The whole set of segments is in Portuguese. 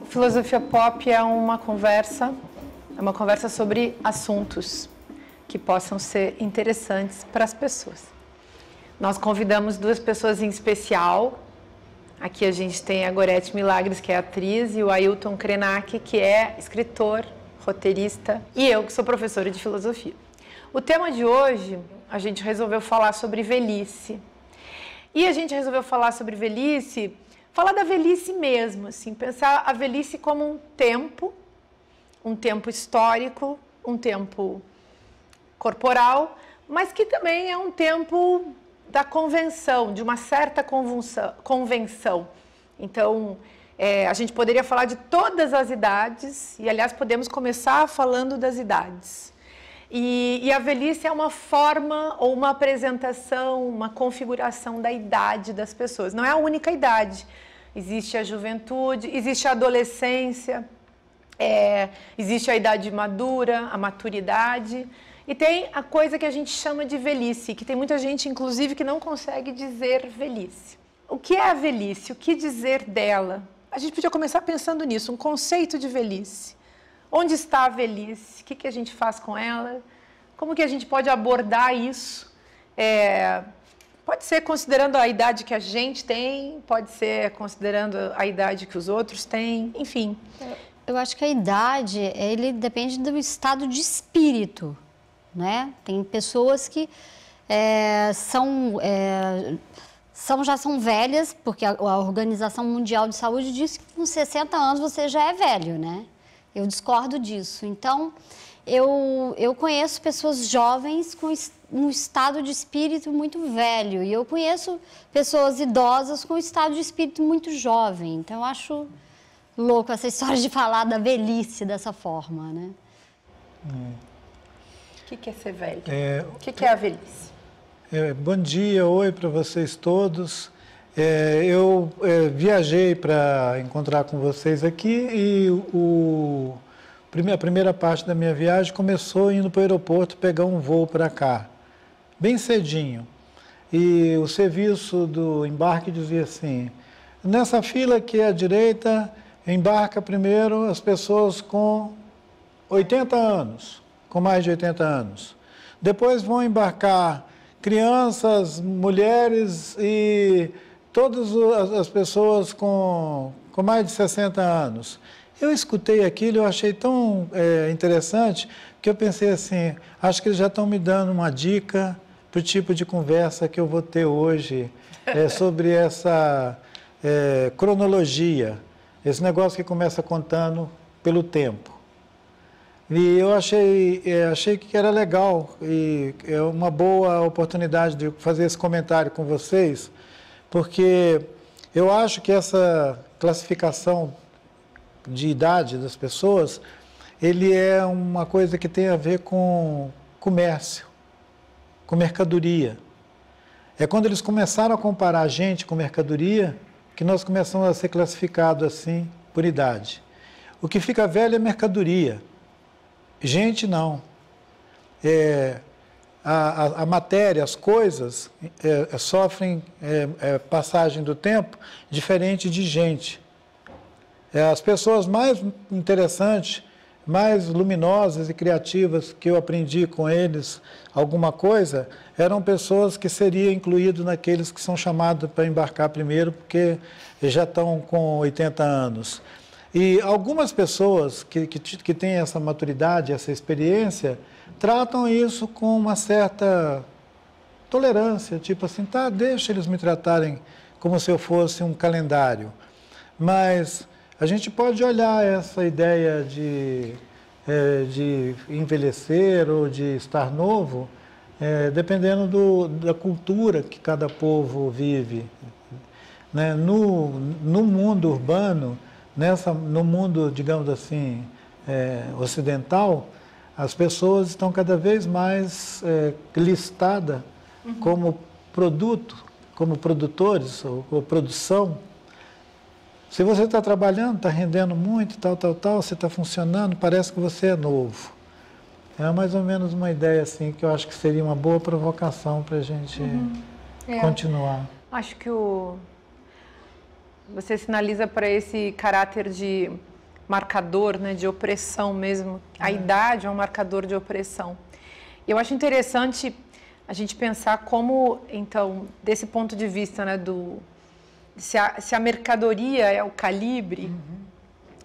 Filosofia Pop é uma conversa sobre assuntos que possam ser interessantes para as pessoas. Nós convidamos duas pessoas em especial. Aqui a gente tem a Gorete Milagres, que é atriz, e o Ailton Krenak, que é escritor, roteirista, e eu, que sou professora de filosofia. O tema de hoje, a gente resolveu falar sobre velhice. E a gente resolveu falar sobre velhice, falar da velhice mesmo, assim, pensar a velhice como um tempo histórico, um tempo corporal, mas que também é um tempo da convenção, de uma certa convenção. Então, a gente poderia falar de todas as idades, e aliás podemos começar falando das idades. E a velhice é uma forma ou uma apresentação, uma configuração da idade das pessoas. Não é a única idade. Existe a juventude, existe a adolescência, existe a idade madura, a maturidade. E tem a coisa que a gente chama de velhice, que tem muita gente, inclusive, que não consegue dizer velhice. O que é a velhice? O que dizer dela? A gente podia começar pensando nisso, um conceito de velhice. Onde está a velhice? O que a gente faz com ela? Como que a gente pode abordar isso? Pode ser considerando a idade que a gente tem, pode ser considerando a idade que os outros têm, enfim. Eu acho que a idade, ele depende do estado de espírito, né? Tem pessoas que já são velhas, porque a Organização Mundial de Saúde diz que com 60 anos você já é velho, né? Eu discordo disso. Então, eu conheço pessoas jovens com um estado de espírito muito velho. E eu conheço pessoas idosas com um estado de espírito muito jovem. Então, eu acho louco essa história de falar da velhice dessa forma, né? O que é ser velho? O que é a velhice? Bom dia, oi para vocês todos. Eu viajei para encontrar com vocês aqui e a primeira parte da minha viagem começou indo para o aeroporto pegar um voo para cá, bem cedinho. E o serviço do embarque dizia assim, nessa fila aqui à direita, embarca primeiro as pessoas com 80 anos, com mais de 80 anos. Depois vão embarcar crianças, mulheres e todas as pessoas com mais de 60 anos. Eu escutei aquilo, eu achei tão interessante, que eu pensei assim, acho que eles já estão me dando uma dica para o tipo de conversa que eu vou ter hoje sobre essa cronologia, esse negócio que começa contando pelo tempo. E eu achei que era legal e é uma boa oportunidade de fazer esse comentário com vocês, porque eu acho que essa classificação de idade das pessoas, ele é uma coisa que tem a ver com comércio, com mercadoria. É quando eles começaram a comparar a gente com mercadoria que nós começamos a ser classificados assim por idade. O que fica velho é mercadoria. Gente, não. A matéria, as coisas sofrem passagem do tempo diferente de gente. As pessoas mais interessantes, mais luminosas e criativas que eu aprendi com eles alguma coisa, eram pessoas que seriam incluídos naqueles que são chamados para embarcar primeiro, porque já estão com 80 anos. E algumas pessoas que têm essa maturidade, essa experiência, tratam isso com uma certa tolerância, tipo assim, tá, deixa eles me tratarem como se eu fosse um calendário. Mas a gente pode olhar essa ideia de envelhecer ou de estar novo dependendo da cultura que cada povo vive. Né? No mundo urbano, no mundo, digamos assim, ocidental, as pessoas estão cada vez mais listadas como produto, como produtores, ou produção. Se você está trabalhando, está rendendo muito, tal, você está funcionando, parece que você é novo. É mais ou menos uma ideia assim, que eu acho que seria uma boa provocação para a gente continuar. Acho que você sinaliza para esse caráter de marcador, né, de opressão mesmo. A idade é um marcador de opressão. Eu acho interessante a gente pensar como, então, desse ponto de vista, né, se a mercadoria é o calibre,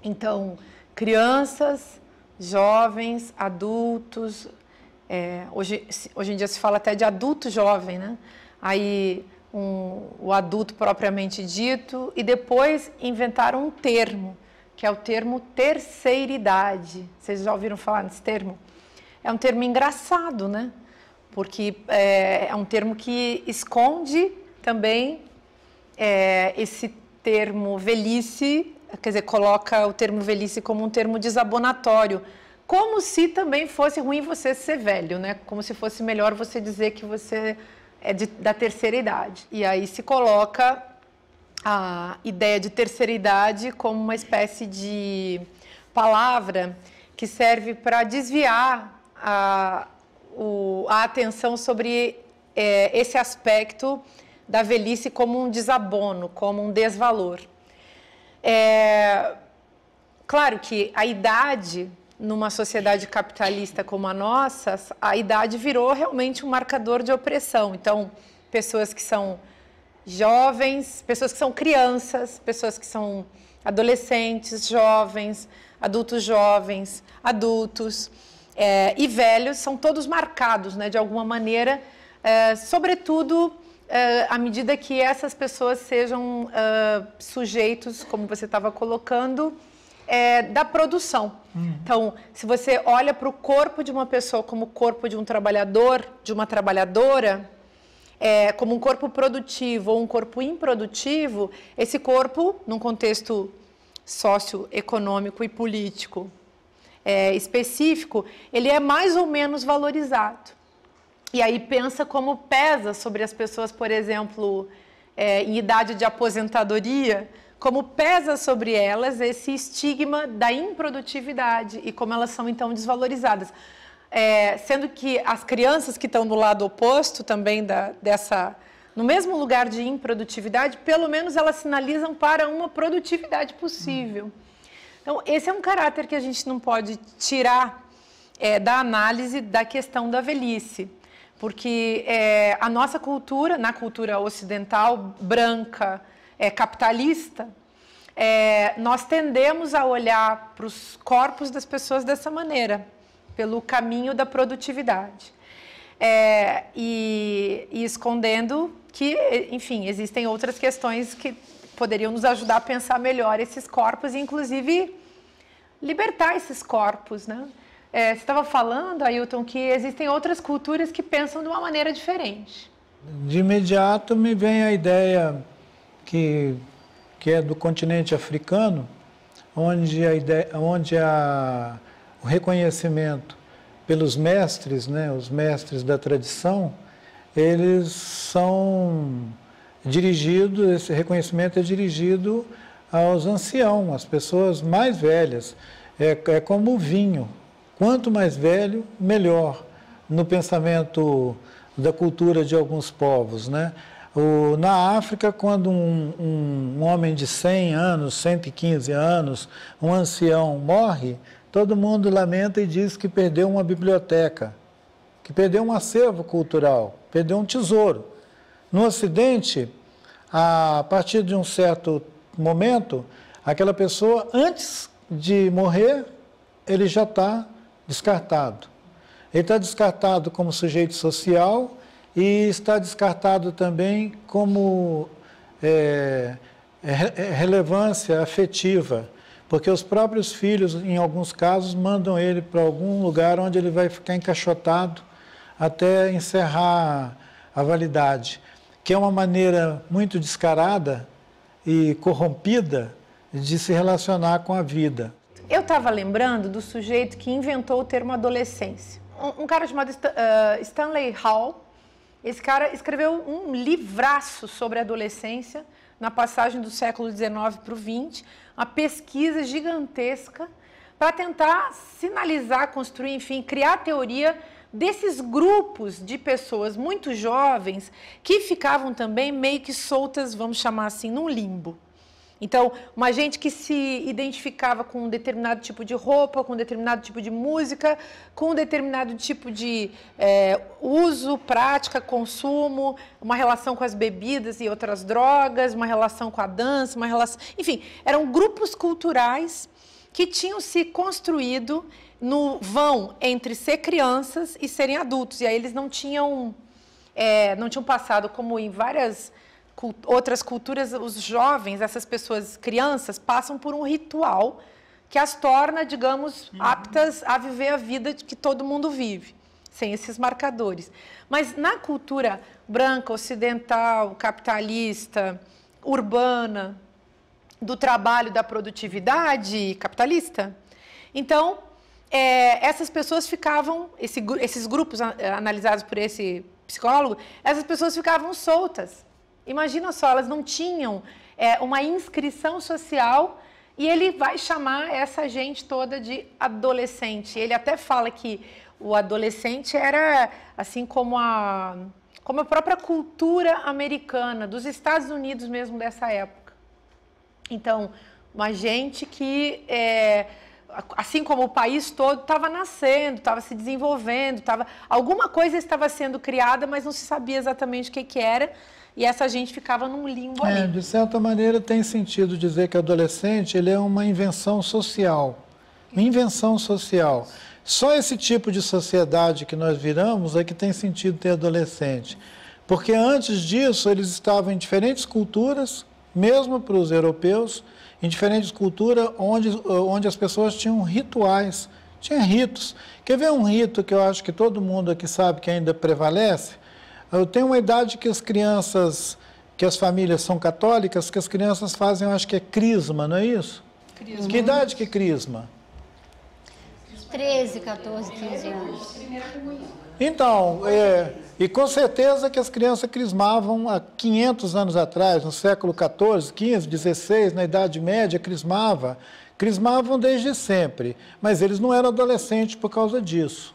então, crianças, jovens, adultos, hoje em dia se fala até de adulto jovem, né? Aí o adulto propriamente dito, e depois inventaram um termo, que é o termo terceira idade. Vocês já ouviram falar nesse termo? É um termo engraçado, né? Porque é um termo que esconde também esse termo velhice, quer dizer, coloca o termo velhice como um termo desabonatório, como se também fosse ruim você ser velho, né? Como se fosse melhor você dizer que você é da terceira idade. E aí se coloca a ideia de terceira idade como uma espécie de palavra que serve para desviar a atenção sobre esse aspecto da velhice como um desabono, como um desvalor. Claro que a idade, numa sociedade capitalista como a nossa, a idade virou realmente um marcador de opressão. Então, pessoas que são jovens, pessoas que são crianças, pessoas que são adolescentes, jovens, adultos, e velhos, são todos marcados, né, de alguma maneira, sobretudo à medida que essas pessoas sejam sujeitos, como você estava colocando, da produção. Então, se você olha para o corpo de uma pessoa como o corpo de um trabalhador, de uma trabalhadora, como um corpo produtivo ou um corpo improdutivo, esse corpo, num contexto socioeconômico e político específico, ele é mais ou menos valorizado. E aí pensa como pesa sobre as pessoas, por exemplo, em idade de aposentadoria, como pesa sobre elas esse estigma da improdutividade e como elas são, então, desvalorizadas. Sendo que as crianças que estão do lado oposto também no mesmo lugar de improdutividade, pelo menos elas sinalizam para uma produtividade possível. Então, esse é um caráter que a gente não pode tirar da análise da questão da velhice. Porque a nossa cultura, na cultura ocidental, branca, capitalista, nós tendemos a olhar para os corpos das pessoas dessa maneira, pelo caminho da produtividade. E escondendo que, enfim, existem outras questões que poderiam nos ajudar a pensar melhor esses corpos e, inclusive, libertar esses corpos, né? Você estava falando, Ailton, que existem outras culturas que pensam de uma maneira diferente. De imediato me vem a ideia que é do continente africano, onde o reconhecimento pelos mestres, né, os mestres da tradição, eles são dirigidos, esse reconhecimento é dirigido aos anciãos, às pessoas mais velhas. É como o vinho. Quanto mais velho, melhor, no pensamento da cultura de alguns povos, né? Na África, quando um homem de 100 anos, 115 anos, um ancião morre, todo mundo lamenta e diz que perdeu uma biblioteca, que perdeu um acervo cultural, perdeu um tesouro. No Ocidente, a partir de um certo momento, aquela pessoa, antes de morrer, ele já está descartado. Ele está descartado como sujeito social e está descartado também como relevância afetiva, porque os próprios filhos, em alguns casos, mandam ele para algum lugar onde ele vai ficar encaixotado até encerrar a validade, que é uma maneira muito descarada e corrompida de se relacionar com a vida. Eu estava lembrando do sujeito que inventou o termo adolescência. Um cara chamado Stanley Hall. Esse cara escreveu um livraço sobre a adolescência na passagem do século XIX para o XX, uma pesquisa gigantesca para tentar sinalizar, construir, enfim, criar a teoria desses grupos de pessoas muito jovens que ficavam também meio que soltas, vamos chamar assim, num limbo. Então, uma gente que se identificava com um determinado tipo de roupa, com um determinado tipo de música, com um determinado tipo de uso, prática, consumo, uma relação com as bebidas e outras drogas, uma relação com a dança, uma relação... Enfim, eram grupos culturais que tinham se construído no vão entre ser crianças e serem adultos. E aí eles não tinham passado, como em várias outras culturas, os jovens, essas pessoas, crianças, passam por um ritual que as torna, digamos, aptas a viver a vida que todo mundo vive, sem esses marcadores. Mas na cultura branca, ocidental, capitalista, urbana, do trabalho, da produtividade capitalista, então, essas pessoas ficavam, esses grupos analisados por esse psicólogo, essas pessoas ficavam soltas. Imagina só, elas não tinham uma inscrição social e ele vai chamar essa gente toda de adolescente. Ele até fala que o adolescente era assim como a própria cultura americana, dos Estados Unidos mesmo dessa época. Então, uma gente que, assim como o país todo, estava nascendo, estava se desenvolvendo, alguma coisa estava sendo criada, mas não se sabia exatamente o que era. E essa gente ficava num limbo ali. De certa maneira, tem sentido dizer que o adolescente ele é uma invenção social. Uma invenção social. Só esse tipo de sociedade que nós viramos é que tem sentido ter adolescente. Porque antes disso, eles estavam em diferentes culturas, mesmo para os europeus, em diferentes culturas onde as pessoas tinham rituais, tinha ritos. Quer ver um rito que eu acho que todo mundo aqui sabe que ainda prevalece? Eu tenho uma idade que as famílias são católicas, que as crianças fazem, eu acho que é crisma, não é isso? Crisma. Que idade que é crisma? 13, 14, 15 anos. Então, e com certeza que as crianças crismavam há 500 anos atrás, no século XIV, XV, XVI, na Idade Média, crismavam desde sempre, mas eles não eram adolescentes por causa disso.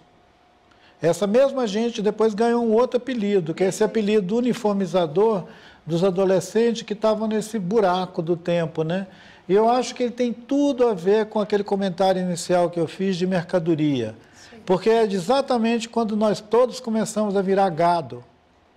Essa mesma gente depois ganhou um outro apelido, que é esse apelido uniformizador dos adolescentes que estavam nesse buraco do tempo, né? E eu acho que ele tem tudo a ver com aquele comentário inicial que eu fiz de mercadoria. Sim. Porque é exatamente quando nós todos começamos a virar gado.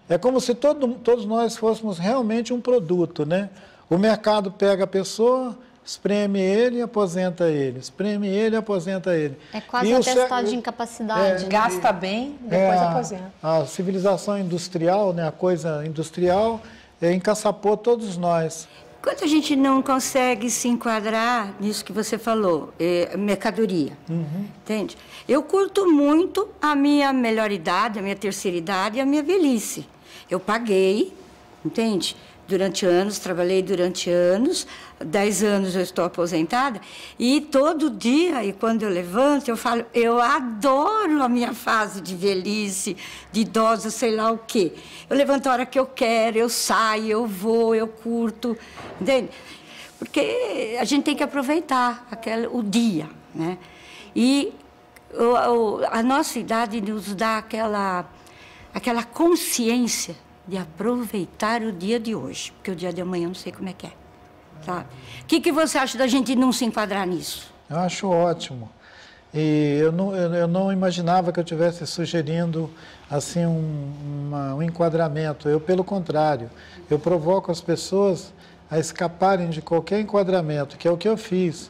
É como se todos nós fôssemos realmente um produto, né? O mercado pega a pessoa, espreme ele e aposenta ele. Espreme ele e aposenta ele. É quase um atestado de incapacidade. Gasta bem, depois aposenta. A civilização industrial, né, a coisa industrial, encaçapou todos nós. Enquanto a gente não consegue se enquadrar nisso que você falou, mercadoria, entende? Eu curto muito a minha melhor idade, a minha terceira idade e a minha velhice. Eu paguei, entende? Durante anos, trabalhei durante anos, 10 anos eu estou aposentada, e todo dia, e quando eu levanto, eu falo, eu adoro a minha fase de velhice, de idosa, sei lá o quê. Eu levanto a hora que eu quero, eu saio, eu vou, eu curto, entende? Porque a gente tem que aproveitar o dia, né? E a nossa idade nos dá aquela consciência de aproveitar o dia de hoje, porque o dia de amanhã eu não sei como é que é, sabe? O que você acha da gente não se enquadrar nisso? Eu acho ótimo. E eu não imaginava que eu estivesse sugerindo assim um enquadramento. Eu, pelo contrário, eu provoco as pessoas a escaparem de qualquer enquadramento, que é o que eu fiz,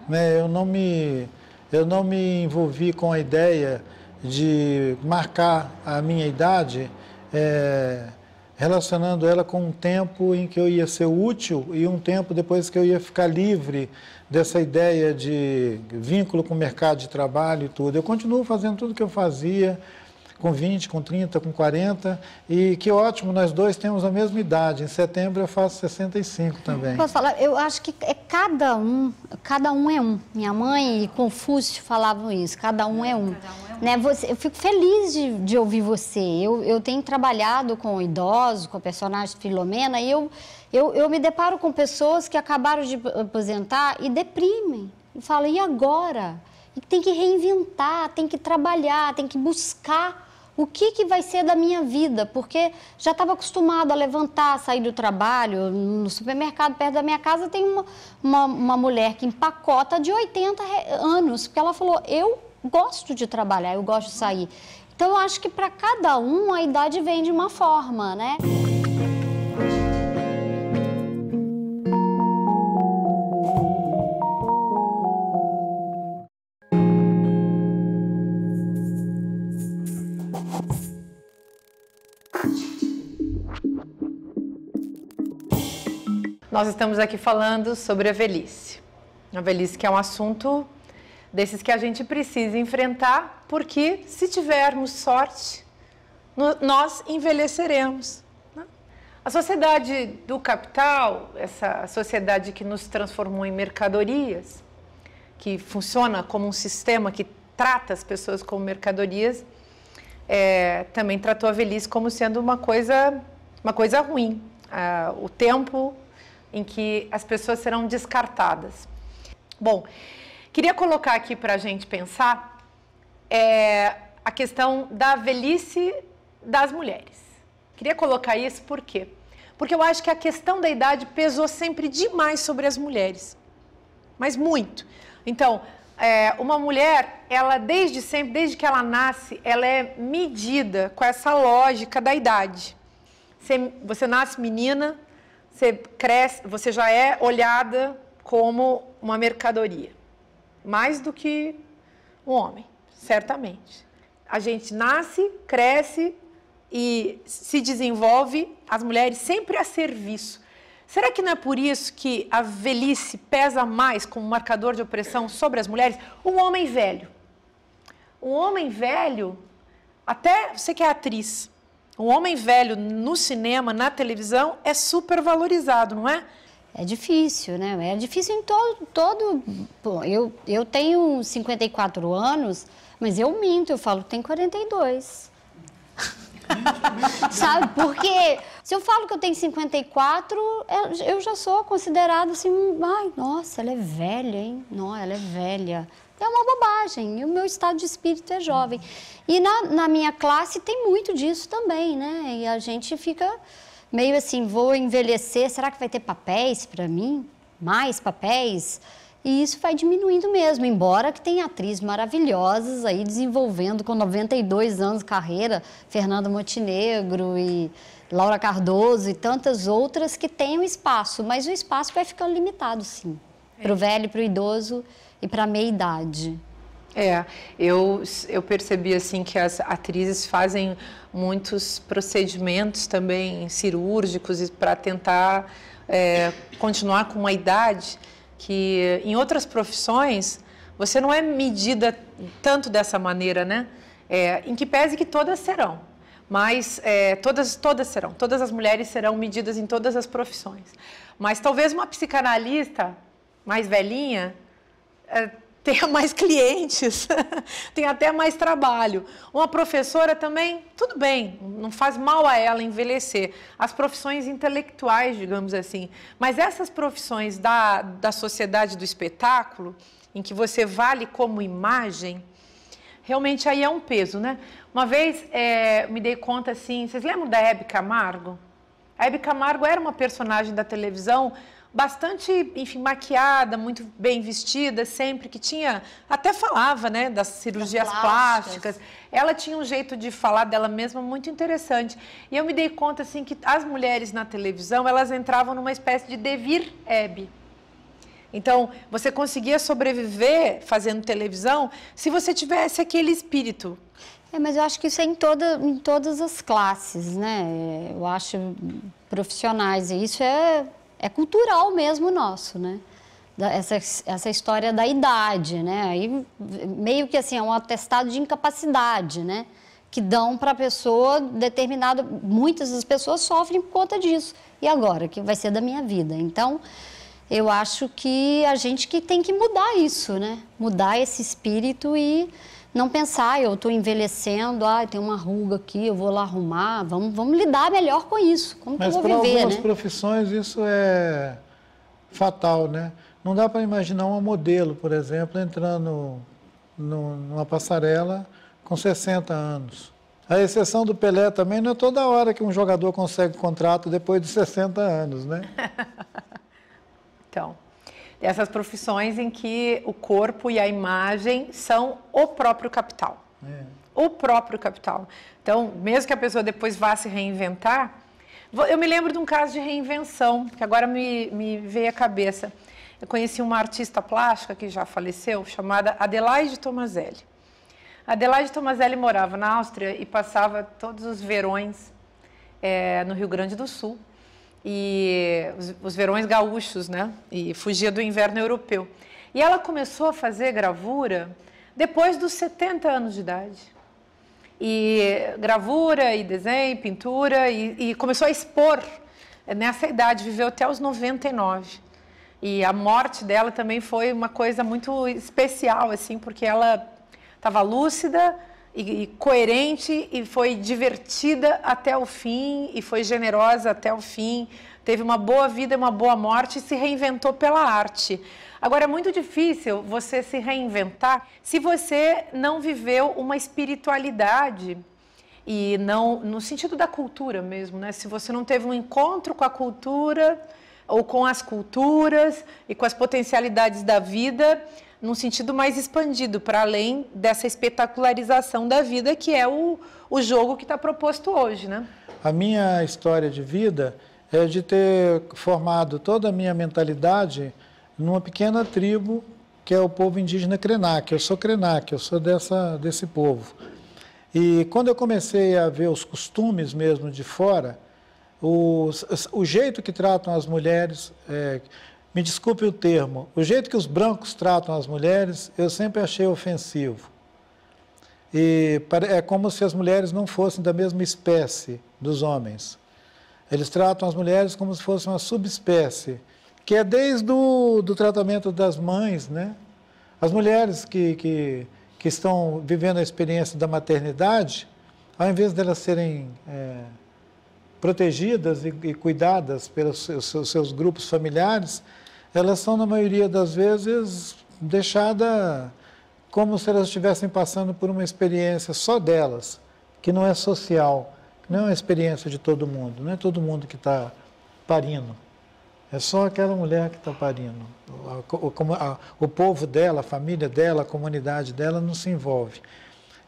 né? Eu não me envolvi com a ideia de marcar a minha idade relacionando ela com um tempo em que eu ia ser útil e um tempo depois que eu ia ficar livre dessa ideia de vínculo com o mercado de trabalho e tudo. Eu continuo fazendo tudo o que eu fazia, com 20, com 30, com 40, e que ótimo, nós dois temos a mesma idade. Em setembro eu faço 65 também. Posso falar? Eu acho que cada um é um. Minha mãe e Confúcio falavam isso, cada um é um. Né? Eu fico feliz de ouvir você. Eu tenho trabalhado com idosos, com a personagem Filomena, e eu me deparo com pessoas que acabaram de aposentar e deprimem. E falam, e agora? E tem que reinventar, tem que trabalhar, tem que buscar o que vai ser da minha vida, porque já estava acostumado a levantar, sair do trabalho. No supermercado perto da minha casa tem uma mulher que empacota de 80 anos, porque ela falou, eu gosto de trabalhar, eu gosto de sair. Então, eu acho que para cada um a idade vem de uma forma, né? Nós estamos aqui falando sobre a velhice. A velhice que é um assunto desses que a gente precisa enfrentar, porque se tivermos sorte, nós envelheceremos. Né? A sociedade do capital, essa sociedade que nos transformou em mercadorias, que funciona como um sistema que trata as pessoas como mercadorias, também tratou a velhice como sendo uma coisa ruim. O tempo em que as pessoas serão descartadas. Bom, queria colocar aqui para a gente pensar a questão da velhice das mulheres. Queria colocar isso por quê? Porque eu acho que a questão da idade pesou sempre demais sobre as mulheres, mas muito. Então, uma mulher, ela desde sempre, desde que ela nasce, ela é medida com essa lógica da idade. Você nasce menina, você cresce, você já é olhada como uma mercadoria, mais do que um homem, certamente. A gente nasce, cresce e se desenvolve, as mulheres sempre a serviço. Será que não é por isso que a velhice pesa mais como marcador de opressão sobre as mulheres? Um homem velho. Um homem velho, até você que é atriz, um homem velho no cinema, na televisão, é super valorizado, não é? É difícil, né? É difícil em todo... Bom, eu tenho 54 anos, mas eu minto, eu falo que tenho 42. Sabe? Porque se eu falo que eu tenho 54, eu já sou considerada assim, ai, nossa, ela é velha, hein? Não, ela é velha. É uma bobagem, e o meu estado de espírito é jovem. E na minha classe tem muito disso também, né? E a gente fica meio assim, vou envelhecer, será que vai ter papéis para mim? Mais papéis? E isso vai diminuindo mesmo, embora que tenha atrizes maravilhosas aí desenvolvendo com 92 anos de carreira, Fernanda Montenegro e Laura Cardoso e tantas outras que tenham espaço, mas o espaço vai ficando limitado, sim, para o velho, para o idoso e para a meia-idade. Eu percebi assim que as atrizes fazem muitos procedimentos também cirúrgicos para tentar continuar com uma idade que em outras profissões você não é medida tanto dessa maneira, né? Em que pese que todas serão, mas todas serão, todas as mulheres serão medidas em todas as profissões. Mas talvez uma psicanalista mais velhinha tenha mais clientes, tem até mais trabalho. Uma professora também, tudo bem, não faz mal a ela envelhecer. As profissões intelectuais, digamos assim. Mas essas profissões da sociedade do espetáculo, em que você vale como imagem, realmente aí é um peso, né? Uma vez me dei conta assim, vocês lembram da Hebe Camargo? A Hebe Camargo era uma personagem da televisão bastante, enfim, maquiada, muito bem vestida, sempre que tinha, até falava, né, das cirurgias plásticas. Ela tinha um jeito de falar dela mesma muito interessante. E eu me dei conta, assim, que as mulheres na televisão, elas entravam numa espécie de devir Hebe. Então, você conseguia sobreviver fazendo televisão se você tivesse aquele espírito. Mas eu acho que isso é em todas as classes, né? Eu acho profissionais, e isso é cultural mesmo nosso, né? Essa história da idade, né? Aí meio que assim, é um atestado de incapacidade, né? que dão para a pessoa determinada. Muitas das pessoas sofrem por conta disso. E agora? O que vai ser da minha vida? Então, eu acho que a gente que tem que mudar isso, né? Mudar esse espírito e não pensar, eu estou envelhecendo, tem uma ruga aqui, eu vou lá arrumar. Vamos lidar melhor com isso. Como que eu vou viver, né? Mas para algumas profissões isso é fatal, né? Não dá para imaginar uma modelo, por exemplo, entrando numa passarela com 60 anos. A exceção do Pelé também, não é toda hora que um jogador consegue contrato depois de 60 anos, né? Então, essas profissões em que o corpo e a imagem são o próprio capital. O próprio capital. Então, mesmo que a pessoa depois vá se reinventar, eu me lembro de um caso de reinvenção, que agora me veio à cabeça. Eu conheci uma artista plástica que já faleceu, chamada Adelaide Tomazelli. Adelaide Tomazelli morava na Áustria e passava todos os verões no Rio Grande do Sul. E os verões gaúchos, né? E fugia do inverno europeu. E ela começou a fazer gravura depois dos 70 anos de idade. E gravura, e desenho, pintura, e começou a expor nessa idade, viveu até os 99. E a morte dela também foi uma coisa muito especial, assim, porque ela estava lúcida e coerente, e foi divertida até o fim, e foi generosa até o fim, teve uma boa vida, uma boa morte, e se reinventou pela arte. Agora, é muito difícil você se reinventar se você não viveu uma espiritualidade, e não no sentido da cultura mesmo, né? Se você não teve um encontro com a cultura, ou com as culturas, e com as potencialidades da vida, num sentido mais expandido, para além dessa espetacularização da vida, que é o jogo que está proposto hoje, né? A minha história de vida é de ter formado toda a minha mentalidade numa pequena tribo, que é o povo indígena Krenak. Eu sou Krenak, eu sou desse povo. E quando eu comecei a ver os costumes mesmo de fora, o jeito que tratam as mulheres... me desculpe o termo, o jeito que os brancos tratam as mulheres, eu sempre achei ofensivo. E é como se as mulheres não fossem da mesma espécie dos homens. Eles tratam as mulheres como se fossem uma subespécie, que é desde do tratamento das mães, né? As mulheres que estão vivendo a experiência da maternidade, ao invés de elas serem protegidas e cuidadas pelos seus grupos familiares, elas são, na maioria das vezes, deixadas como se elas estivessem passando por uma experiência só delas, que não é social, que não é uma experiência de todo mundo, não é todo mundo que está parindo, é só aquela mulher que está parindo. O povo dela, a família dela, a comunidade dela não se envolve.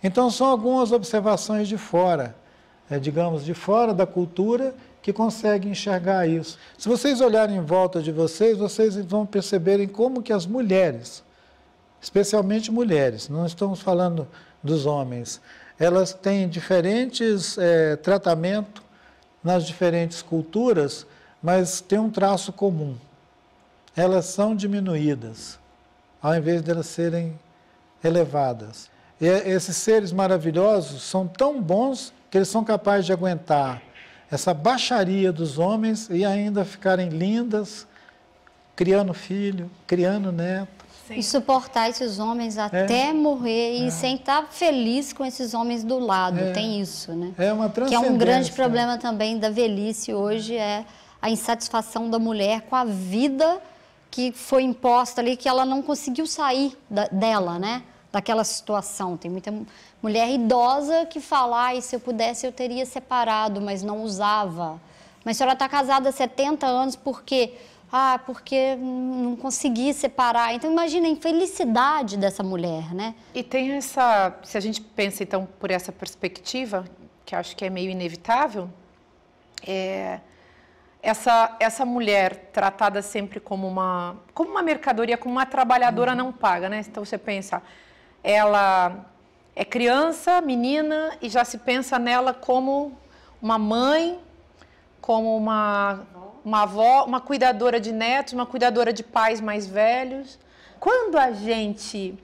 Então, são algumas observações de fora, digamos, de fora da cultura, que conseguem enxergar isso. Se vocês olharem em volta de vocês vão perceberem como que as mulheres, especialmente mulheres, não estamos falando dos homens, elas têm diferentes tratamentos nas diferentes culturas, mas tem um traço comum. Elas são diminuídas, ao invés de elas serem elevadas. E esses seres maravilhosos são tão bons que eles são capazes de aguentar essa baixaria dos homens e ainda ficarem lindas, criando filho, criando neto. Sim. E suportar esses homens até morrer e sem estar feliz com esses homens do lado, tem isso, né? É uma transcendência. Que é um grande problema também da velhice hoje, é a insatisfação da mulher com a vida que foi imposta ali, que ela não conseguiu sair dela, né? Daquela situação. Tem muita mulher idosa que fala, se eu pudesse eu teria separado, mas não usava. Mas a senhora está casada há 70 anos porque não consegui separar. Então, imagina a infelicidade dessa mulher, né? E tem se a gente pensa, então, por essa perspectiva, que acho que é meio inevitável, essa mulher tratada sempre como uma mercadoria, como uma trabalhadora não paga, né? Então, você pensa, ela é criança, menina, e já se pensa nela como uma mãe, como uma avó, uma cuidadora de netos, uma cuidadora de pais mais velhos. Quando a gente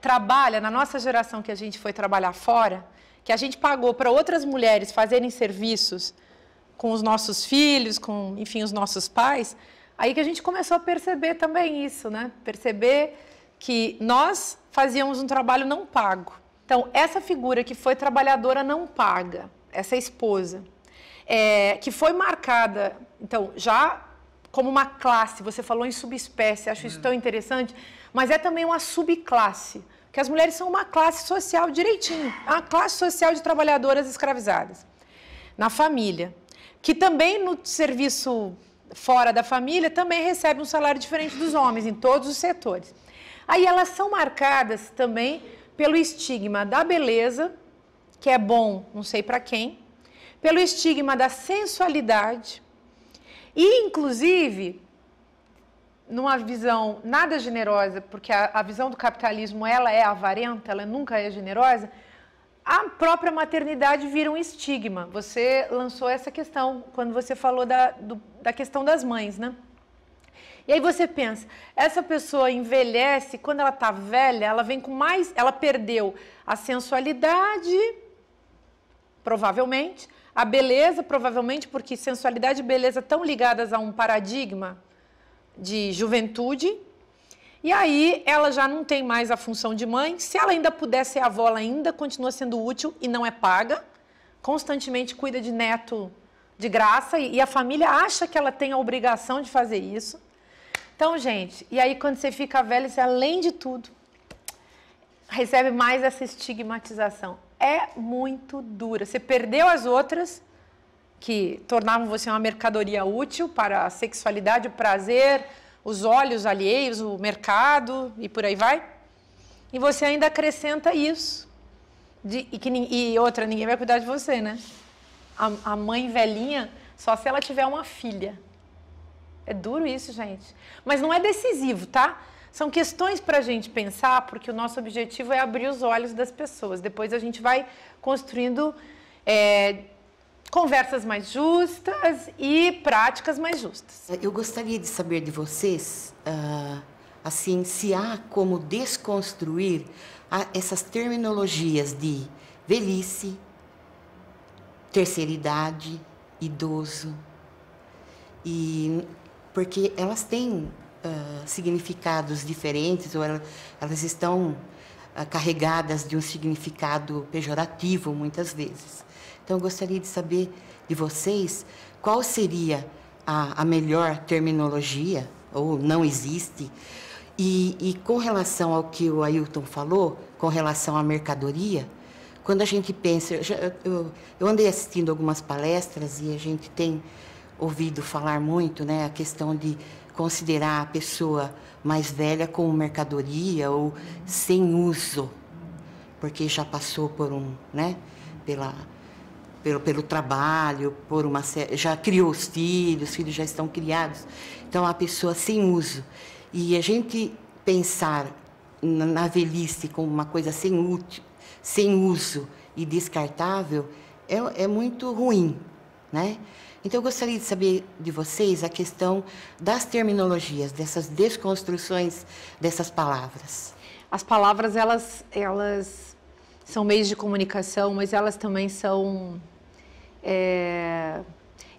trabalha, na nossa geração que a gente foi trabalhar fora, que a gente pagou para outras mulheres fazerem serviços com os nossos filhos, com, enfim, os nossos pais, aí que a gente começou a perceber também isso, né? Perceber que nós fazíamos um trabalho não pago. Então, essa figura que foi trabalhadora não paga, essa esposa, que foi marcada, então, já como uma classe, você falou em subespécie, acho isso tão interessante, mas é também uma subclasse, porque as mulheres são uma classe social direitinho, uma classe social de trabalhadoras escravizadas, na família, que também no serviço fora da família também recebe um salário diferente dos homens, em todos os setores. Aí elas são marcadas também pelo estigma da beleza, que é bom, não sei para quem, pelo estigma da sensualidade e, inclusive, numa visão nada generosa, porque a visão do capitalismo ela é avarenta, ela nunca é generosa, a própria maternidade vira um estigma. Você lançou essa questão quando você falou da questão das mães, né? E aí você pensa, essa pessoa envelhece, quando ela está velha, ela vem com mais, ela perdeu a sensualidade, provavelmente, a beleza, provavelmente, porque sensualidade e beleza estão ligadas a um paradigma de juventude, e aí ela já não tem mais a função de mãe. Se ela ainda puder ser avó, ela ainda continua sendo útil e não é paga, constantemente cuida de neto de graça, e a família acha que ela tem a obrigação de fazer isso. Então, gente, e aí quando você fica velha, você, além de tudo, recebe mais essa estigmatização. É muito dura. Você perdeu as outras, que tornavam você uma mercadoria útil para a sexualidade, o prazer, os olhos alheios, o mercado e por aí vai. E você ainda acrescenta isso. E outra, ninguém vai cuidar de você, né? A mãe velhinha, só se ela tiver uma filha. É duro isso, gente. Mas não é decisivo, tá? São questões para a gente pensar, porque o nosso objetivo é abrir os olhos das pessoas. Depois a gente vai construindo conversas mais justas e práticas mais justas. Eu gostaria de saber de vocês, assim, se há como desconstruir essas terminologias de velhice, terceira idade, idoso, porque elas têm significados diferentes, ou elas estão carregadas de um significado pejorativo muitas vezes. Então, eu gostaria de saber de vocês qual seria a melhor terminologia, ou não existe, e com relação ao que o Ailton falou, com relação à mercadoria, quando a gente pensa... Eu andei assistindo algumas palestras e a gente tem ouvido falar muito, né, a questão de considerar a pessoa mais velha como mercadoria ou sem uso, porque já passou por né, pelo trabalho, já criou os filhos já estão criados. Então, a pessoa sem uso. E a gente pensar na velhice como uma coisa sem uso e descartável é muito ruim, né? Então, eu gostaria de saber de vocês a questão das terminologias, dessas desconstruções dessas palavras. As palavras, elas são meios de comunicação, mas elas também são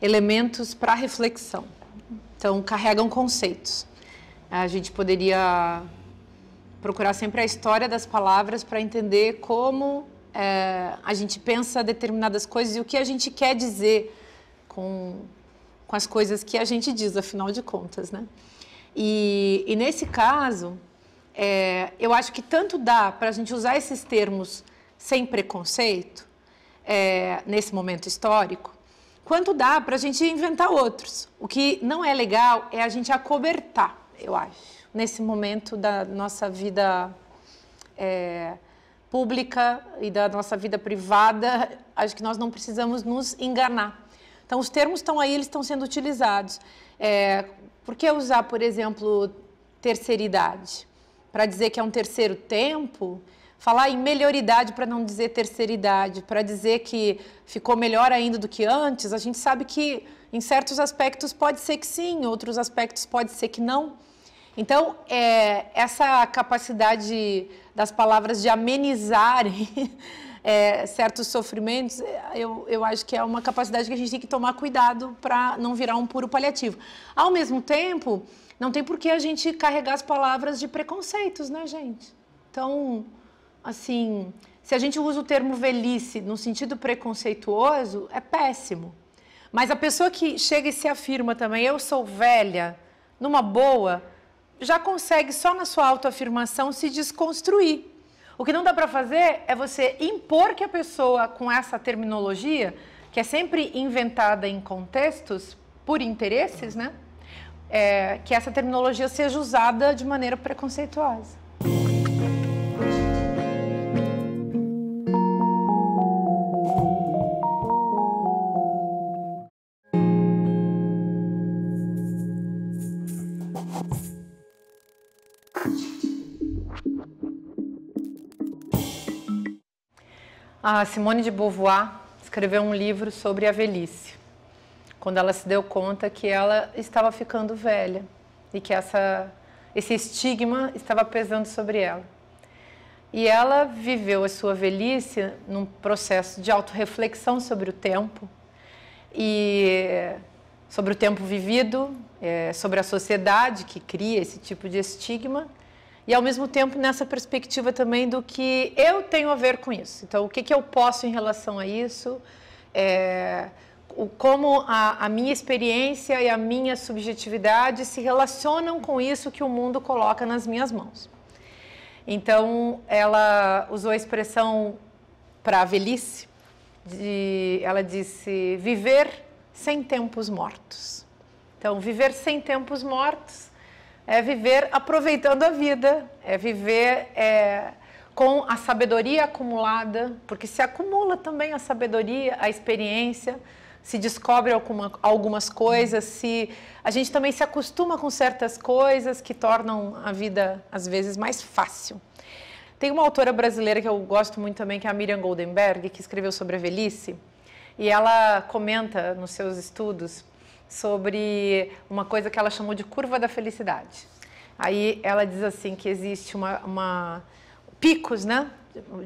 elementos para reflexão. Então, carregam conceitos. A gente poderia procurar sempre a história das palavras para entender como a gente pensa determinadas coisas e o que a gente quer dizer com as coisas que a gente diz, afinal de contas, né? E nesse caso, eu acho que tanto dá para a gente usar esses termos sem preconceito, nesse momento histórico, quanto dá para a gente inventar outros. O que não é legal é a gente acobertar, eu acho, nesse momento da nossa vida pública e da nossa vida privada. Acho que nós não precisamos nos enganar. Então, os termos estão aí, eles estão sendo utilizados. Por que usar, por exemplo, terceira idade? Para dizer que é um terceiro tempo? Falar em melhoridade para não dizer terceira idade, para dizer que ficou melhor ainda do que antes? A gente sabe que, em certos aspectos, pode ser que sim, em outros aspectos pode ser que não. Então, essa capacidade das palavras de amenizarem certos sofrimentos, eu acho que é uma capacidade que a gente tem que tomar cuidado para não virar um puro paliativo. Ao mesmo tempo, não tem por que a gente carregar as palavras de preconceitos, né, gente? Então, assim, se a gente usa o termo velhice no sentido preconceituoso, é péssimo. Mas a pessoa que chega e se afirma também, eu sou velha, numa boa, já consegue só na sua autoafirmação se desconstruir. O que não dá para fazer é você impor que a pessoa com essa terminologia, que é sempre inventada em contextos por interesses, né? Que essa terminologia seja usada de maneira preconceituosa. A Simone de Beauvoir escreveu um livro sobre a velhice, quando ela se deu conta que ela estava ficando velha e que esse estigma estava pesando sobre ela. E ela viveu a sua velhice num processo de autorreflexão sobre o tempo e sobre o tempo vivido, sobre a sociedade que cria esse tipo de estigma. E, ao mesmo tempo, nessa perspectiva também do que eu tenho a ver com isso. Então, o que eu posso em relação a isso, como a minha experiência e a minha subjetividade se relacionam com isso que o mundo coloca nas minhas mãos. Então, ela usou a expressão para a velhice, ela disse, viver sem tempos mortos. Então, viver sem tempos mortos é viver aproveitando a vida, é viver com a sabedoria acumulada, porque se acumula também a sabedoria, a experiência, se descobre algumas coisas, a gente também se acostuma com certas coisas que tornam a vida, às vezes, mais fácil. Tem uma autora brasileira que eu gosto muito também, que é a Miriam Goldenberg, que escreveu sobre a velhice, e ela comenta nos seus estudos sobre uma coisa que ela chamou de curva da felicidade. Aí ela diz assim que existe picos, né,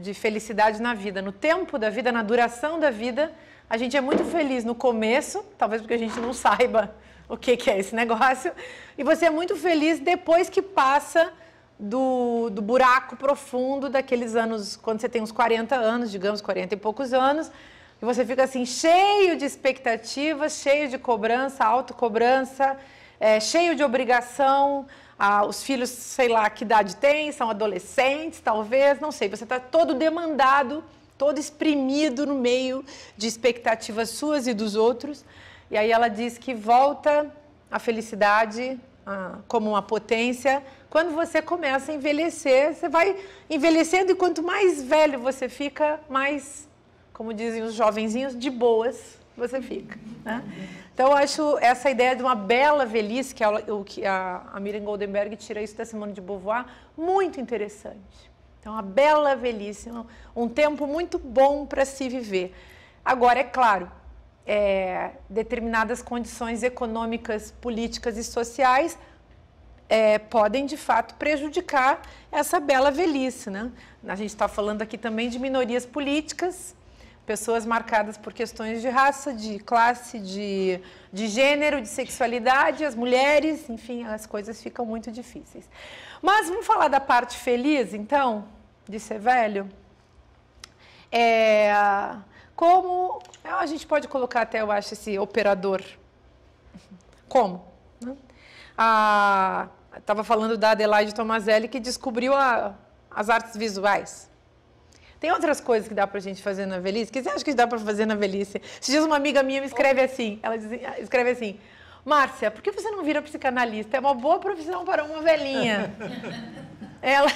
de felicidade na vida. No tempo da vida, na duração da vida, a gente é muito feliz no começo, talvez porque a gente não saiba o que é esse negócio, e você é muito feliz depois que passa do buraco profundo daqueles anos, quando você tem uns 40 anos, digamos, 40 e poucos anos, e você fica assim, cheio de expectativas, cheio de cobrança, autocobrança, cheio de obrigação. Os filhos, sei lá que idade tem, são adolescentes, talvez, não sei. Você está todo demandado, todo exprimido no meio de expectativas suas e dos outros. E aí ela diz que volta a felicidade como uma potência. Quando você começa a envelhecer, você vai envelhecendo e quanto mais velho você fica, mais, como dizem os jovenzinhos, de boas você fica, né? Então, eu acho essa ideia de uma bela velhice, que a Miriam Goldenberg tira isso da Simone de Beauvoir, muito interessante. Então, a bela velhice, um tempo muito bom para se viver. Agora, é claro, determinadas condições econômicas, políticas e sociais podem, de fato, prejudicar essa bela velhice, né? A gente está falando aqui também de minorias políticas, pessoas marcadas por questões de raça, de classe, de gênero, de sexualidade, as mulheres, enfim, as coisas ficam muito difíceis. Mas vamos falar da parte feliz, então, de ser velho? Como a gente pode colocar até, eu acho, esse operador. Como? Estava falando da Adelaide Tomazelli, que descobriu as artes visuais. Tem outras coisas que dá pra gente fazer na velhice? O que você acha que dá pra fazer na velhice? Esses dias uma amiga minha me escreve assim, escreve assim, Márcia, por que você não vira psicanalista? É uma boa profissão para uma velhinha. Ela,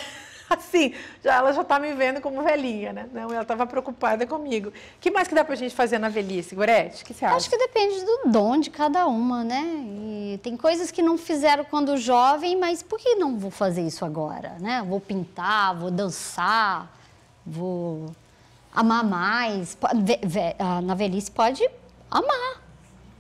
assim, ela já tá me vendo como velhinha, né? Não, ela estava preocupada comigo. O que mais que dá pra gente fazer na velhice, Gorete? O que você acha? Acho que depende do dom de cada uma, né? E tem coisas que não fizeram quando jovem, mas por que não vou fazer isso agora, né? Vou pintar, vou dançar, vou amar mais. Na velhice pode amar,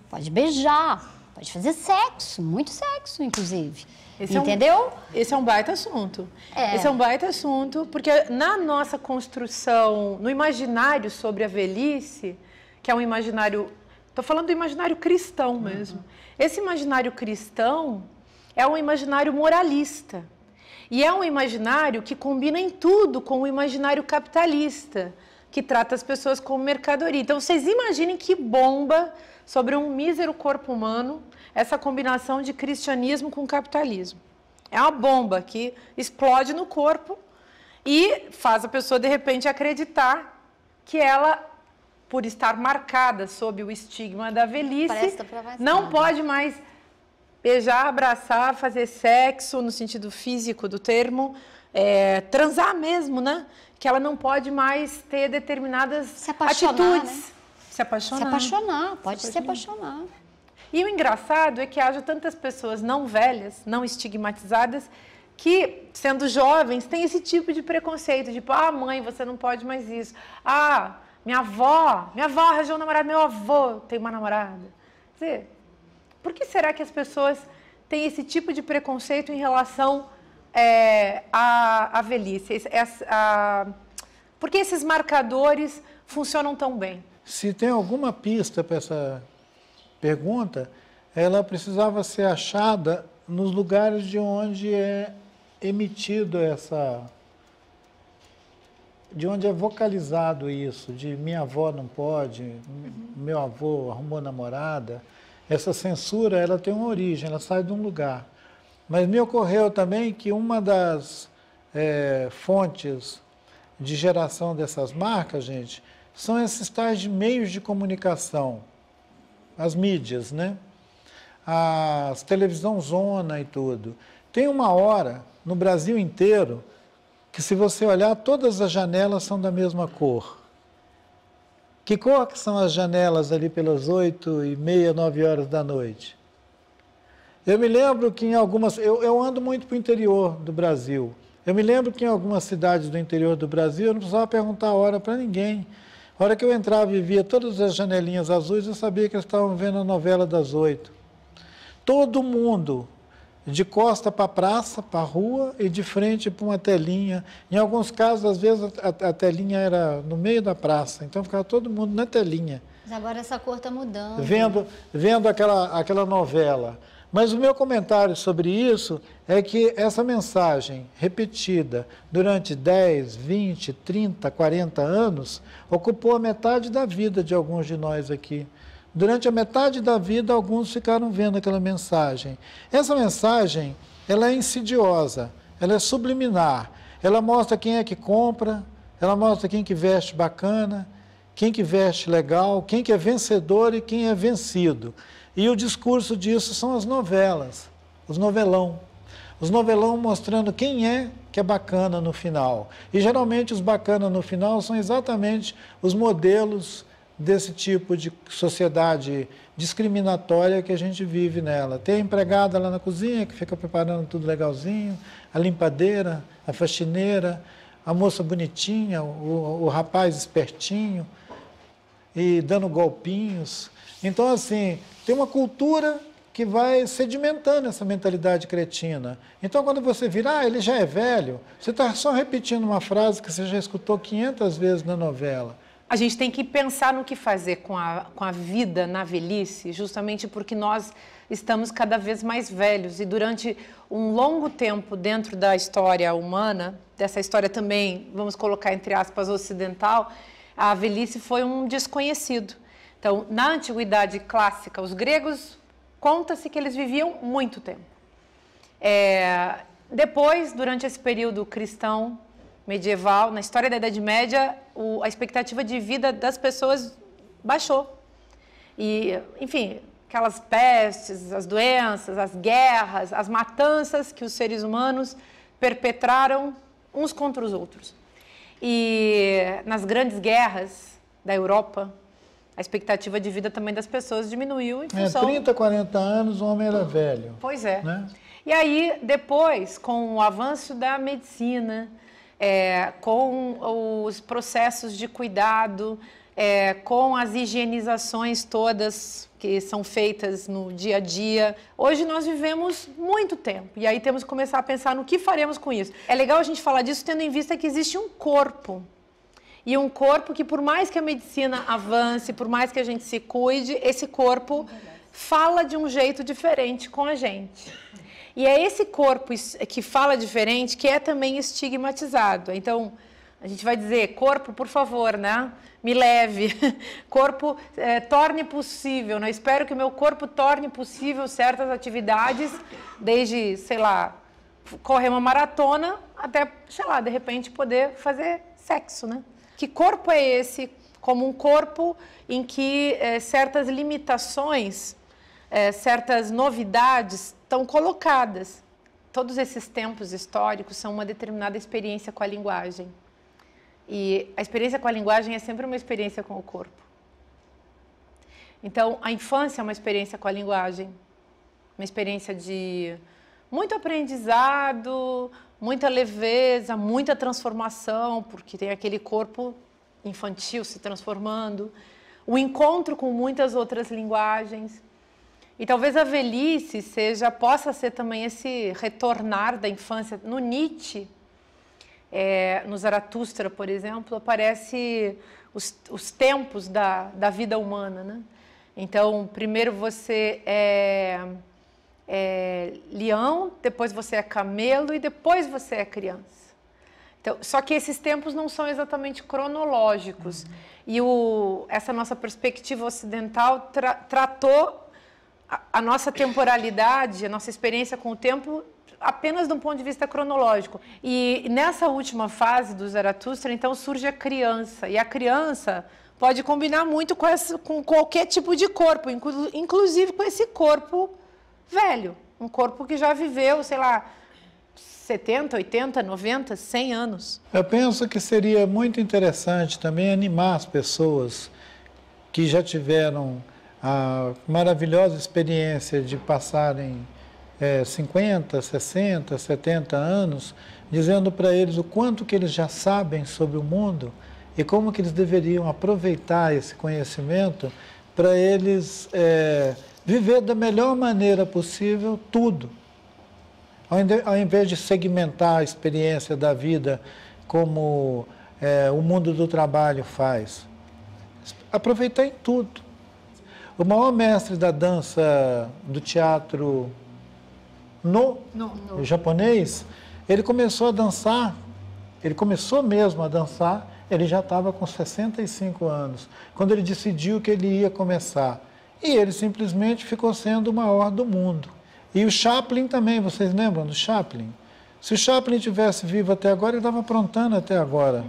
pode beijar, Pode fazer sexo, muito sexo, inclusive. Esse entendeu? Esse é um baita assunto. Esse é um baita assunto, porque na nossa construção, no imaginário sobre a velhice, que é um imaginário... Estou falando do imaginário cristão mesmo. Esse imaginário cristão é um imaginário moralista. E é um imaginário que combina em tudo com o imaginário capitalista, que trata as pessoas como mercadoria. Então, vocês imaginem que bomba sobre um mísero corpo humano essa combinação de cristianismo com capitalismo. É uma bomba que explode no corpo e faz a pessoa, de repente, acreditar que ela, por estar marcada sob o estigma da velhice, não pode mais beijar, abraçar, fazer sexo, no sentido físico do termo, transar mesmo, né? Que ela não pode mais ter determinadas atitudes. Né? Se apaixonar. Se apaixonar, pode se apaixonar. E o engraçado é que haja tantas pessoas não velhas, não estigmatizadas, que, sendo jovens, têm esse tipo de preconceito, tipo, mãe, você não pode mais isso. Minha avó arranjou um namorado, meu avô tem uma namorada. Quer dizer, por que será que as pessoas têm esse tipo de preconceito em relação à velhice? Por que esses marcadores funcionam tão bem? Se tem alguma pista para essa pergunta, ela precisava ser achada nos lugares de onde é emitido de onde é vocalizado isso, de minha avó não pode, meu avô arrumou namorada. Essa censura, ela tem uma origem, ela sai de um lugar. Mas me ocorreu também que uma das fontes de geração dessas marcas, gente, são esses tais de meios de comunicação, as mídias, né? As televisão zona e tudo. Tem uma hora, no Brasil inteiro, que se você olhar, todas as janelas são da mesma cor. Que cor que são as janelas ali pelas 8h30, 9 horas da noite? Eu me lembro que em algumas... Eu ando muito para o interior do Brasil. Eu me lembro que em algumas cidades do interior do Brasil, eu não precisava perguntar a hora para ninguém. A hora que eu entrava e via todas as janelinhas azuis, eu sabia que eles estavam vendo a novela das 8. Todo mundo, de costa para a praça, para a rua, e de frente para uma telinha. Em alguns casos, às vezes, a telinha era no meio da praça, então ficava todo mundo na telinha. Mas agora essa cor está mudando. Vendo aquela novela. Mas o meu comentário sobre isso é que essa mensagem repetida durante 10, 20, 30, 40 anos ocupou a metade da vida de alguns de nós aqui. Durante a metade da vida, alguns ficaram vendo aquela mensagem. Essa mensagem, ela é insidiosa, ela é subliminar. Ela mostra quem é que compra, ela mostra quem que veste bacana, quem que veste legal, quem que é vencedor e quem é vencido. E o discurso disso são as novelas, os novelão. Os novelão mostrando quem é que é bacana no final. E geralmente os bacanas no final são exatamente os modelos desse tipo de sociedade discriminatória que a gente vive nela. Tem a empregada lá na cozinha que fica preparando tudo legalzinho, a limpadeira, a faxineira, a moça bonitinha, o rapaz espertinho e dando golpinhos. Então, assim, tem uma cultura que vai sedimentando essa mentalidade cretina. Então, quando você vira, ele já é velho, você está só repetindo uma frase que você já escutou 500 vezes na novela. A gente tem que pensar no que fazer com a vida na velhice, justamente porque nós estamos cada vez mais velhos. E durante um longo tempo dentro da história humana, dessa história também, vamos colocar entre aspas, ocidental, a velhice foi um desconhecido. Então, na antiguidade clássica, os gregos, conta-se que eles viviam muito tempo. Depois, durante esse período cristão, medieval, na história da Idade Média, a expectativa de vida das pessoas baixou. E, enfim, aquelas pestes, as doenças, as guerras, as matanças que os seres humanos perpetraram uns contra os outros. E nas grandes guerras da Europa, a expectativa de vida também das pessoas diminuiu em função... 30, 40 anos, o homem era velho. Pois é. Né? E aí, depois, com o avanço da medicina, com os processos de cuidado, com as higienizações todas que são feitas no dia a dia. Hoje nós vivemos muito tempo e aí temos que começar a pensar no que faremos com isso. É legal a gente falar disso tendo em vista que existe um corpo. E um corpo que, por mais que a medicina avance, por mais que a gente se cuide, esse corpo fala de um jeito diferente com a gente. E é esse corpo que fala diferente que é também estigmatizado. Então, a gente vai dizer, corpo, por favor, né? Me leve. Corpo, torne possível, né? Espero que o meu corpo torne possível certas atividades, desde, sei lá, correr uma maratona, até, sei lá, de repente poder fazer sexo, né? Que corpo é esse? Como um corpo em que certas limitações, certas novidades estão colocadas. Todos esses tempos históricos são uma determinada experiência com a linguagem. E a experiência com a linguagem é sempre uma experiência com o corpo. Então, a infância é uma experiência com a linguagem. Uma experiência de muito aprendizado, muita leveza, muita transformação, porque tem aquele corpo infantil se transformando. O encontro com muitas outras linguagens. E talvez a velhice possa ser também esse retornar da infância. No Nietzsche, no Zaratustra, por exemplo, aparece os tempos da vida humana, né? Então, primeiro você é leão, depois você é camelo e depois você é criança. Então, só que esses tempos não são exatamente cronológicos. E essa nossa perspectiva ocidental tratou a nossa temporalidade, a nossa experiência com o tempo apenas de um ponto de vista cronológico. E nessa última fase do Zaratustra, então, surge a criança. E a criança pode combinar muito com qualquer tipo de corpo, inclusive com esse corpo velho. Um corpo que já viveu, sei lá, 70, 80, 90, 100 anos. Eu penso que seria muito interessante também animar as pessoas que já tiveram a maravilhosa experiência de passarem 50, 60, 70 anos, dizendo para eles o quanto que eles já sabem sobre o mundo e como que eles deveriam aproveitar esse conhecimento para eles viver da melhor maneira possível tudo. Ao invés de segmentar a experiência da vida como o mundo do trabalho faz, aproveitar em tudo. O maior mestre da dança, do teatro no japonês, ele começou a dançar, ele começou mesmo a dançar, ele já estava com 65 anos, quando ele decidiu que ele ia começar. E ele simplesmente ficou sendo o maior do mundo. E o Chaplin também, vocês lembram do Chaplin? Se o Chaplin tivesse vivo até agora, ele estava aprontando até agora.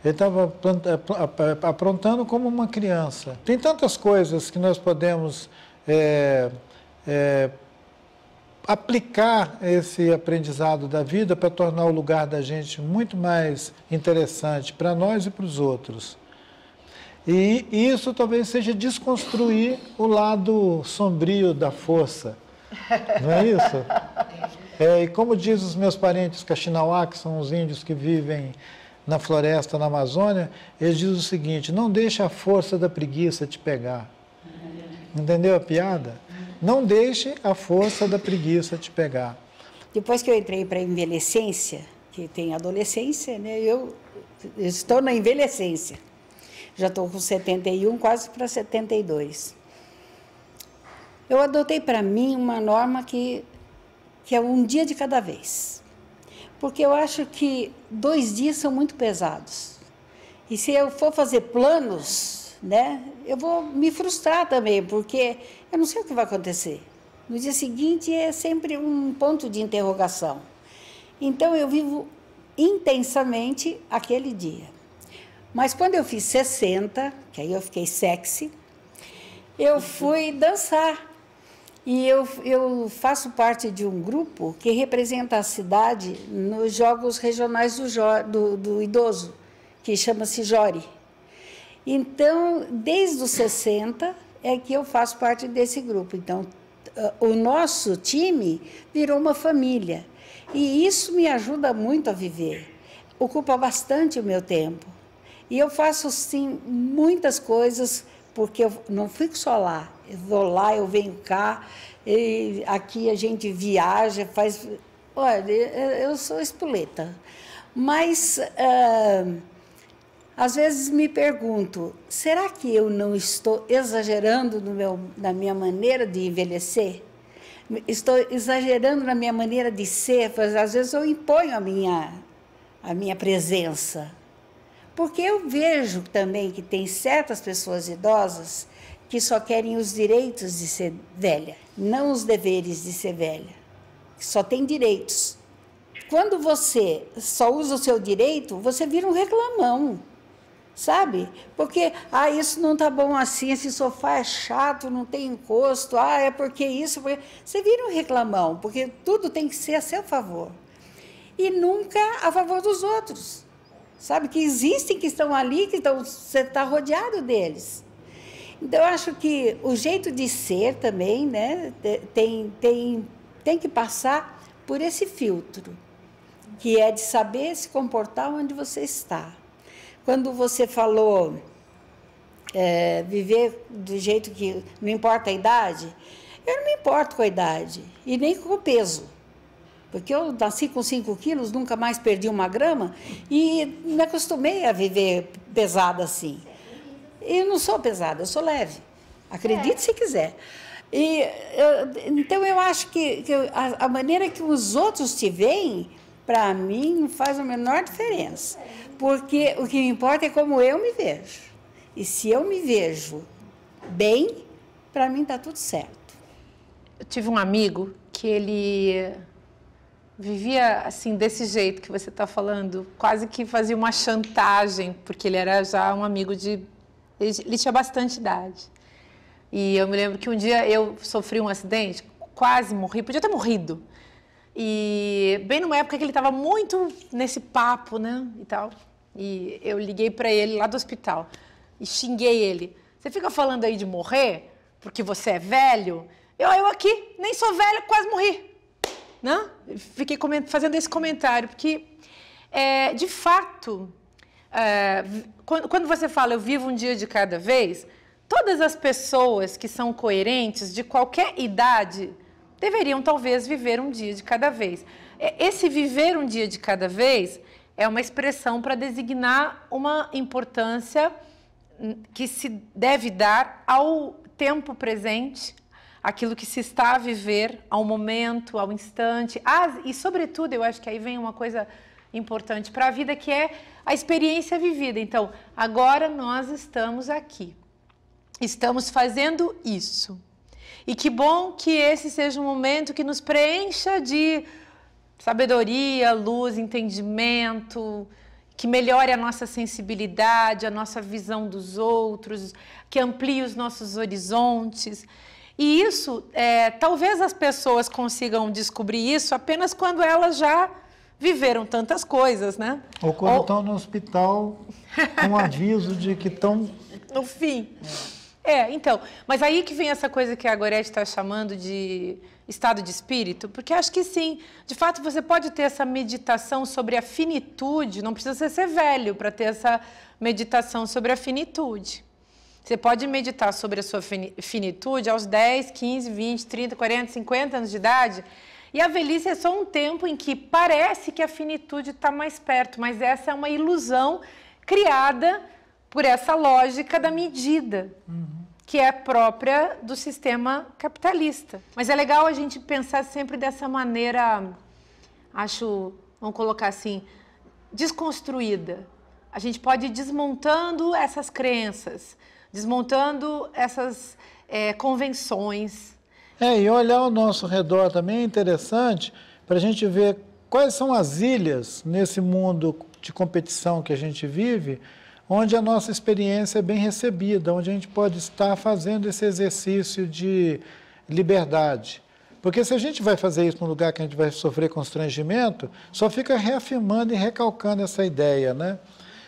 Ele estava aprontando como uma criança. Tem tantas coisas que nós podemos aplicar esse aprendizado da vida para tornar o lugar da gente muito mais interessante para nós e para os outros. E isso talvez seja desconstruir o lado sombrio da força. Não é isso? E como diz os meus parentes Kaxinawá, que são os índios que vivem na floresta, na Amazônia, eles dizem o seguinte: não deixe a força da preguiça te pegar. Entendeu a piada? Não deixe a força da preguiça te pegar. Depois que eu entrei para a envelhecência, que tem adolescência, né, eu estou na envelhecência. Já estou com 71, quase para 72. Eu adotei para mim uma norma que é um dia de cada vez. Porque eu acho que 2 dias são muito pesados. E se eu for fazer planos, né, eu vou me frustrar também, porque eu não sei o que vai acontecer. No dia seguinte é sempre um ponto de interrogação. Então eu vivo intensamente aquele dia. Mas quando eu fiz 60, que aí eu fiquei sexy, eu fui dançar. E eu faço parte de um grupo que representa a cidade nos Jogos Regionais do Idoso, que chama-se Jori. Então, desde os 60 é que eu faço parte desse grupo. Então, o nosso time virou uma família. E isso me ajuda muito a viver. Ocupa bastante o meu tempo. E eu faço, sim, muitas coisas porque eu não fico só lá. Eu vou lá, eu venho cá, e aqui a gente viaja, faz... Olha, eu sou espoleta, mas às vezes me pergunto, será que eu não estou exagerando na minha maneira de envelhecer? Estou exagerando na minha maneira de ser, pois às vezes eu imponho a minha presença. Porque eu vejo também que tem certas pessoas idosas que só querem os direitos de ser velha, não os deveres de ser velha, que só tem direitos. Quando você só usa o seu direito, você vira um reclamão, sabe? Porque, isso não está bom assim, esse sofá é chato, não tem encosto, é porque isso... Porque... Você vira um reclamão, porque tudo tem que ser a seu favor. E nunca a favor dos outros. Sabe? Que existem, que estão ali, você está rodeado deles. Então, eu acho que o jeito de ser também, né, tem que passar por esse filtro, que é de saber se comportar onde você está. Quando você falou viver do jeito que não importa a idade, eu não me importo com a idade e nem com o peso. Porque eu nasci com 5 quilos, nunca mais perdi 1 grama e me acostumei a viver pesada assim. E eu não sou pesada, eu sou leve. Acredite se quiser. Então, eu acho que a maneira que os outros te veem, para mim, não faz a menor diferença. Porque o que me importa é como eu me vejo. E se eu me vejo bem, para mim está tudo certo. Eu tive um amigo que ele vivia assim, desse jeito que você está falando, quase que fazia uma chantagem, porque ele era já um amigo de... Ele tinha bastante idade. E eu me lembro que um dia eu sofri um acidente, quase morri, podia ter morrido. E bem numa época que ele estava muito nesse papo, né, e tal. E eu liguei para ele lá do hospital e xinguei ele. Você fica falando aí de morrer porque você é velho? Eu aqui, nem sou velha, quase morri. Né? Fiquei fazendo esse comentário, porque, de fato, quando você fala eu vivo um dia de cada vez, todas as pessoas que são coerentes, de qualquer idade, deveriam talvez viver um dia de cada vez. Esse viver um dia de cada vez é uma expressão para designar uma importância que se deve dar ao tempo presente, aquilo que se está a viver, ao momento, ao instante. E, sobretudo, eu acho que aí vem uma coisa importante para a vida, que é a experiência vivida. Então, agora nós estamos aqui. Estamos fazendo isso. E que bom que esse seja um momento que nos preencha de sabedoria, luz, entendimento, que melhore a nossa sensibilidade, a nossa visão dos outros, que amplie os nossos horizontes. E isso, talvez as pessoas consigam descobrir isso apenas quando elas já viveram tantas coisas, né? Ou quando estão no hospital com aviso de que estão... No fim. Então, mas aí que vem essa coisa que a Gorete está chamando de estado de espírito, porque acho que sim, de fato você pode ter essa meditação sobre a finitude, não precisa você ser velho para ter essa meditação sobre a finitude. Você pode meditar sobre a sua finitude aos 10, 15, 20, 30, 40, 50 anos de idade, e a velhice é só um tempo em que parece que a finitude está mais perto, mas essa é uma ilusão criada por essa lógica da medida, que é própria do sistema capitalista. Mas é legal a gente pensar sempre dessa maneira, vamos colocar assim, desconstruída. A gente pode ir desmontando essas crenças, desmontando essas convenções. E olhar ao nosso redor também é interessante para a gente ver quais são as ilhas nesse mundo de competição que a gente vive, onde a nossa experiência é bem recebida, onde a gente pode estar fazendo esse exercício de liberdade. Porque se a gente vai fazer isso num lugar que a gente vai sofrer constrangimento, só fica reafirmando e recalcando essa ideia, né?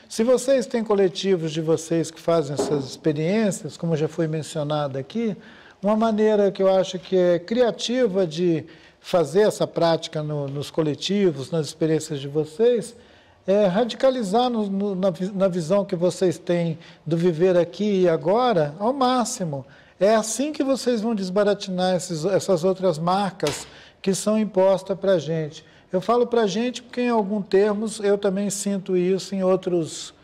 Se vocês têm coletivos de vocês que fazem essas experiências, como já foi mencionado aqui, uma maneira que eu acho que é criativa de fazer essa prática nos coletivos, nas experiências de vocês, radicalizar na visão que vocês têm do viver aqui e agora ao máximo. É assim que vocês vão desbaratinar essas outras marcas que são impostas para a gente. Eu falo para a gente porque, em alguns termos, eu também sinto isso em outros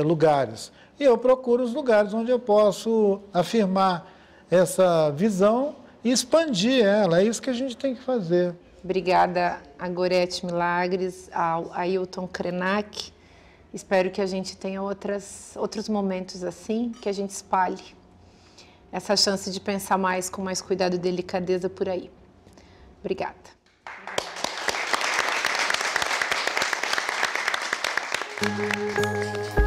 lugares. E eu procuro os lugares onde eu posso afirmar essa visão e expandir ela. É isso que a gente tem que fazer. Obrigada a Gorete Milagres, ao Ailton Krenak. Espero que a gente tenha outros momentos assim, que a gente espalhe essa chance de pensar mais com mais cuidado e delicadeza por aí. Obrigada. Obrigada.